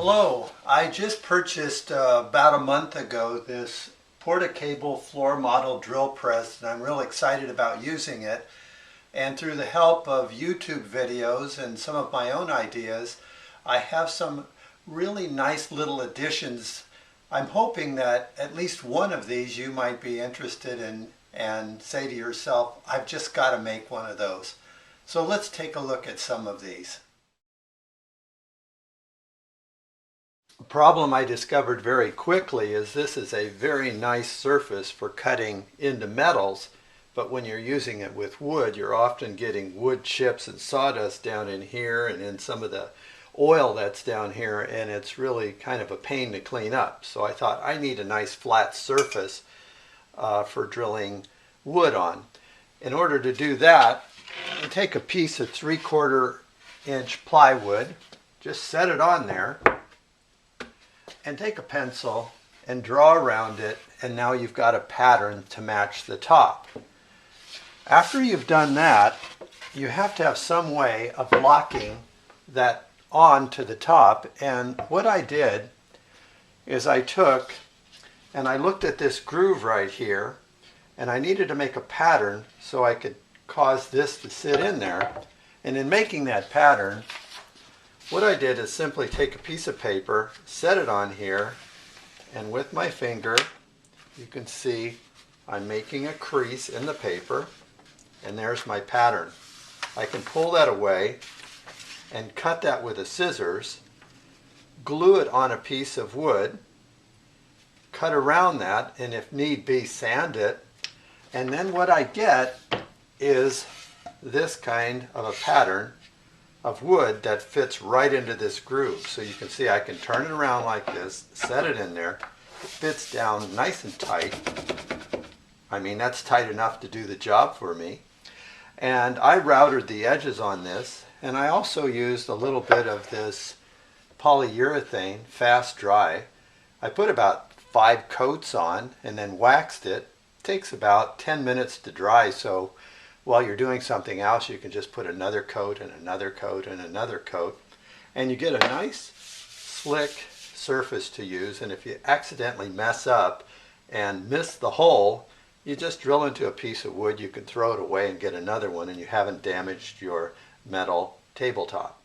Hello, I just purchased about a month ago this Porta-Cable floor model drill press, and I'm real excited about using it. And through the help of YouTube videos and some of my own ideas, I have some really nice little additions. I'm hoping that at least one of these you might be interested in and say to yourself, I've just got to make one of those. So let's take a look at some of these. The problem I discovered very quickly is this is a very nice surface for cutting into metals, but when you're using it with wood, you're often getting wood chips and sawdust down in here and in some of the oil that's down here, and it's really kind of a pain to clean up. So I thought I need a nice flat surface for drilling wood on. In order to do that, you take a piece of 3/4 inch plywood, just set it on there, and take a pencil and draw around it, and now you've got a pattern to match the top. After you've done that, you have to have some way of locking that on to the top, and what I did is I took and I looked at this groove right here, and I needed to make a pattern so I could cause this to sit in there. And in making that pattern, what I did is simply take a piece of paper, set it on here, and with my finger, you can see I'm making a crease in the paper, and there's my pattern. I can pull that away and cut that with a scissors, glue it on a piece of wood, cut around that, and if need be, sand it, and then what I get is this kind of a pattern of wood that fits right into this groove. So you can see I can turn it around like this, set it in there, it fits down nice and tight. I mean, that's tight enough to do the job for me. And I routed the edges on this, and I also used a little bit of this polyurethane fast dry. I put about 5 coats on and then waxed it. It takes about 10 minutes to dry, so while you're doing something else, you can just put another coat and another coat and another coat, and you get a nice slick surface to use. And if you accidentally mess up and miss the hole, you just drill into a piece of wood, you can throw it away and get another one, and you haven't damaged your metal tabletop.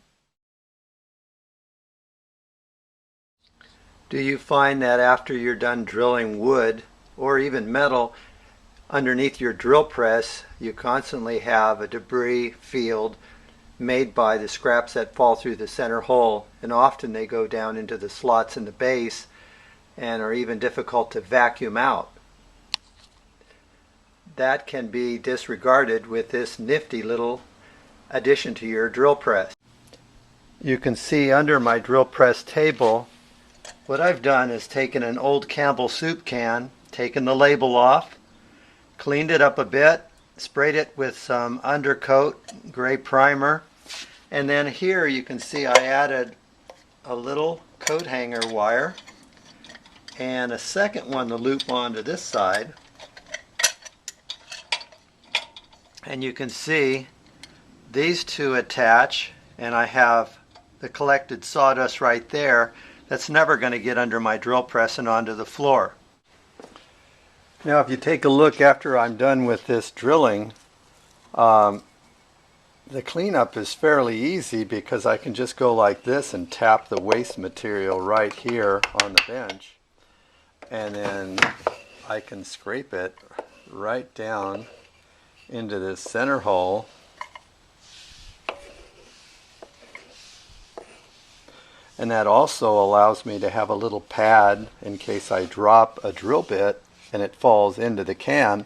Do you find that after you're done drilling wood or even metal, underneath your drill press, you constantly have a debris field made by the scraps that fall through the center hole, and often they go down into the slots in the base and are even difficult to vacuum out? That can be disregarded with this nifty little addition to your drill press. You can see under my drill press table, what I've done is taken an old Campbell soup can, taken the label off, cleaned it up a bit, sprayed it with some undercoat gray primer, and then here you can see I added a little coat hanger wire and a second one to loop onto this side, and you can see these two attach, and I have the collected sawdust right there that's never going to get under my drill press and onto the floor. Now if you take a look after I'm done with this drilling, the cleanup is fairly easy because I can just go like this and tap the waste material right here on the bench, and then I can scrape it right down into this center hole, and that also allows me to have a little pad in case I drop a drill bit and it falls into the can.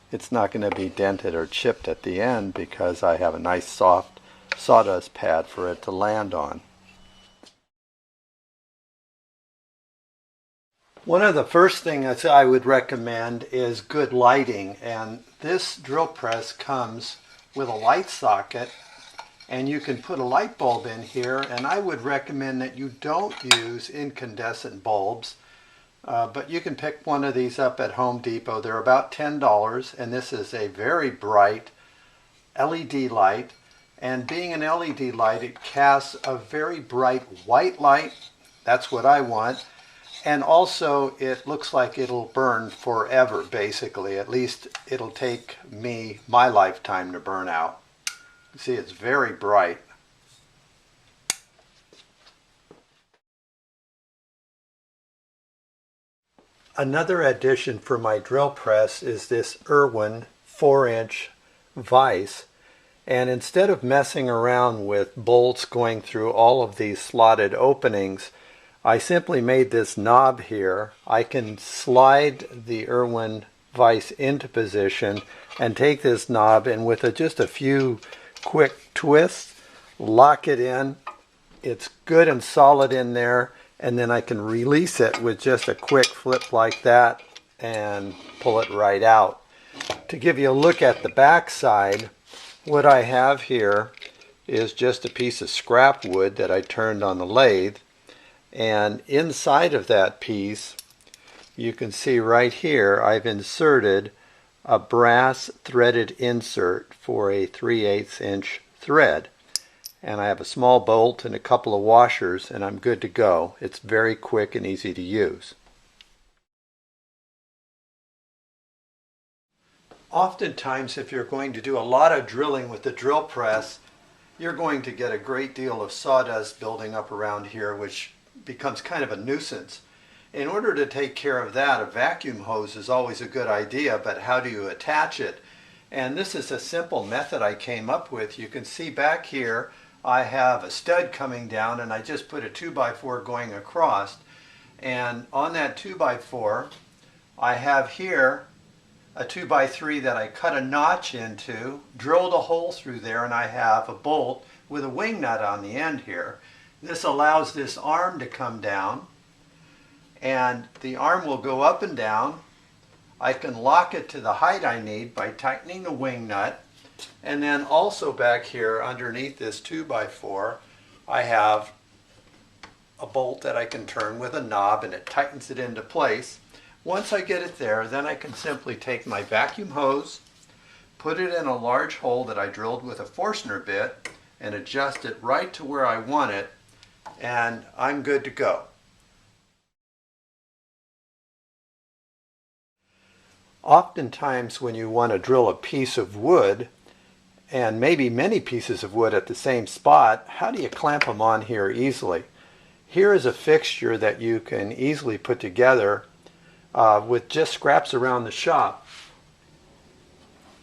It's not going to be dented or chipped at the end because I have a nice soft sawdust pad for it to land on. One of the first things I would recommend is good lighting, and this drill press comes with a light socket, and you can put a light bulb in here, and I would recommend that you don't use incandescent bulbs. But you can pick one of these up at Home Depot. They're about $10, and this is a very bright LED light. And being an LED light, it casts a very bright white light That's what I want. And also it looks like it'll burn forever, basically. At least it'll take me my lifetime to burn out. You see, it's very bright. Another addition for my drill press is this Irwin 4-inch vise. And instead of messing around with bolts going through all of these slotted openings, I simply made this knob here. I can slide the Irwin vise into position and take this knob and with just a few quick twists, lock it in. It's good and solid in there, and then I can release it with just a quick flip like that and pull it right out. To give you a look at the back side, what I have here is just a piece of scrap wood that I turned on the lathe, and inside of that piece you can see right here I've inserted a brass threaded insert for a 3/8 inch thread, and I have a small bolt and a couple of washers and I'm good to go. It's very quick and easy to use. Oftentimes, if you're going to do a lot of drilling with the drill press, you're going to get a great deal of sawdust building up around here, which becomes kind of a nuisance. In order to take care of that, a vacuum hose is always a good idea, but how do you attach it? And this is a simple method I came up with. You can see back here I have a stud coming down and I just put a 2x4 going across, and on that 2x4 I have here a 2x3 that I cut a notch into, drilled a hole through there, and I have a bolt with a wing nut on the end here. This allows this arm to come down, and the arm will go up and down. I can lock it to the height I need by tightening the wing nut, and then also back here underneath this 2x4 I have a bolt that I can turn with a knob and it tightens it into place. Once I get it there, then I can simply take my vacuum hose, put it in a large hole that I drilled with a Forstner bit, and adjust it right to where I want it, and I'm good to go. Oftentimes when you want to drill a piece of wood, and maybe many pieces of wood at the same spot, how do you clamp them on here easily? Here is a fixture that you can easily put together with just scraps around the shop.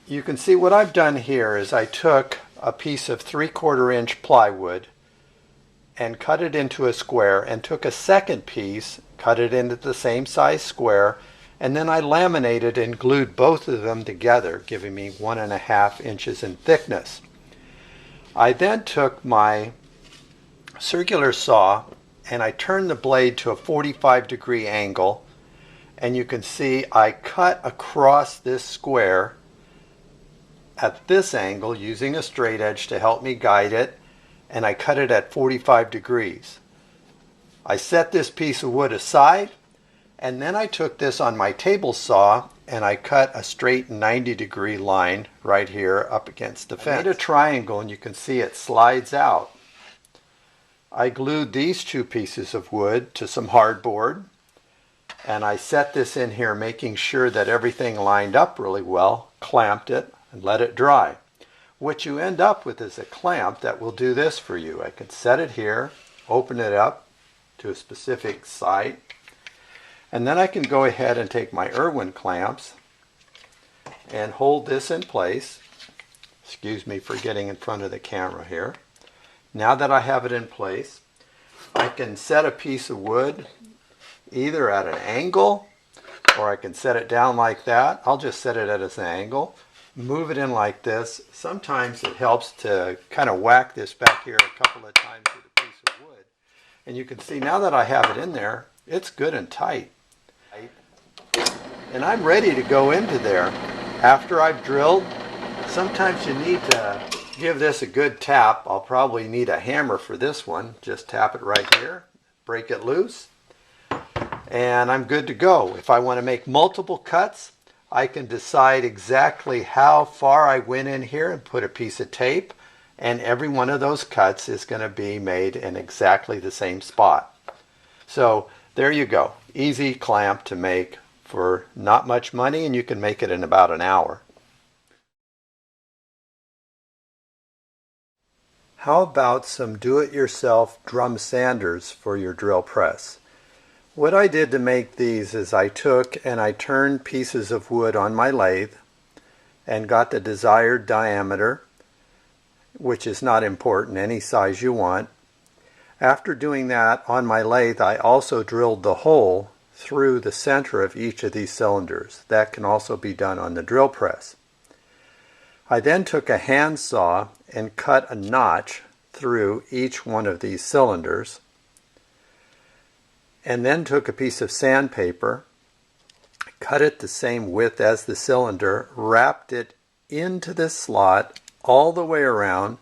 You can see what I've done here is I took a piece of 3/4 inch plywood and cut it into a square, and took a second piece, cut it into the same size square, and then I laminated and glued both of them together, giving me 1.5 inches in thickness. I then took my circular saw and I turned the blade to a 45-degree angle, and you can see I cut across this square at this angle using a straight edge to help me guide it, and I cut it at 45 degrees. I set this piece of wood aside, and then I took this on my table saw and I cut a straight 90-degree line right here up against the fence. I made a triangle and you can see it slides out. I glued these two pieces of wood to some hardboard, and I set this in here making sure that everything lined up really well, clamped it, and let it dry. What you end up with is a clamp that will do this for you. I can set it here, open it up to a specific site, and then I can go ahead and take my Irwin clamps and hold this in place. Excuse me for getting in front of the camera here. Now that I have it in place, I can set a piece of wood either at an angle, or I can set it down like that. I'll just set it at an angle, move it in like this. Sometimes it helps to kind of whack this back here a couple of times with a piece of wood. And you can see now that I have it in there, it's good and tight. And I'm ready to go into there. After I've drilled, sometimes you need to give this a good tap. I'll probably need a hammer for this one. Just tap it right here, break it loose, and I'm good to go. If I want to make multiple cuts, I can decide exactly how far I went in here and put a piece of tape, and every one of those cuts is going to be made in exactly the same spot. So there you go. Easy clamp to make for not much money, and you can make it in about an hour. How about some do-it-yourself drum sanders for your drill press? What I did to make these is I took and I turned pieces of wood on my lathe and got the desired diameter, which is not important, any size you want. After doing that on my lathe, I also drilled the hole through the center of each of these cylinders. That can also be done on the drill press. I then took a handsaw and cut a notch through each one of these cylinders, and then took a piece of sandpaper, cut it the same width as the cylinder, wrapped it into this slot all the way around,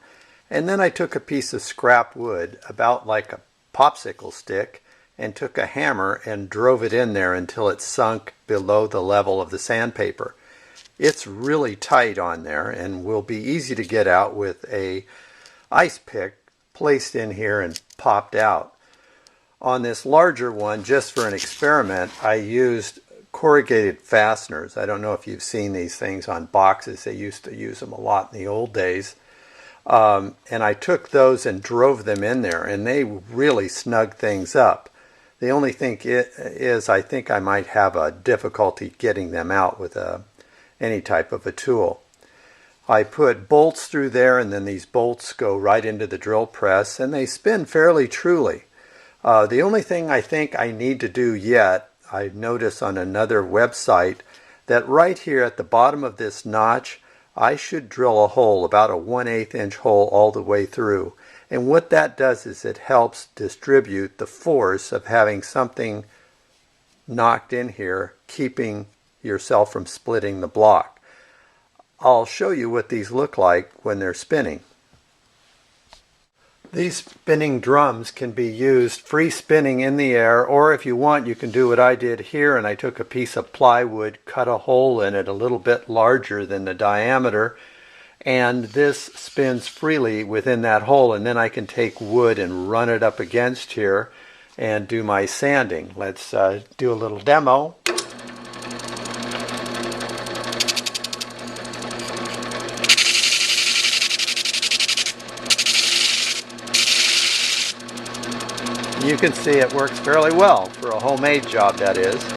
and then I took a piece of scrap wood, about like a popsicle stick, and took a hammer and drove it in there until it sunk below the level of the sandpaper. It's really tight on there and will be easy to get out with a ice pick placed in here and popped out. On this larger one, just for an experiment, I used corrugated fasteners. I don't know if you've seen these things on boxes. They used to use them a lot in the old days. And I took those and drove them in there, and they really snug things up. The only thing is I think I might have a difficulty getting them out with any type of a tool. I put bolts through there, and then these bolts go right into the drill press, and they spin fairly truly. The only thing I think I need to do yet, I noticed on another website that right here at the bottom of this notch, I should drill a hole, about a 1/8 inch hole all the way through. And what that does is it helps distribute the force of having something knocked in here, keeping yourself from splitting the block. I'll show you what these look like when they're spinning. These spinning drums can be used free spinning in the air, or if you want, you can do what I did here, and I took a piece of plywood, cut a hole in it a little bit larger than the diameter, and this spins freely within that hole, and then I can take wood and run it up against here and do my sanding. Let's do a little demo. You can see it works fairly well for a homemade job, that is.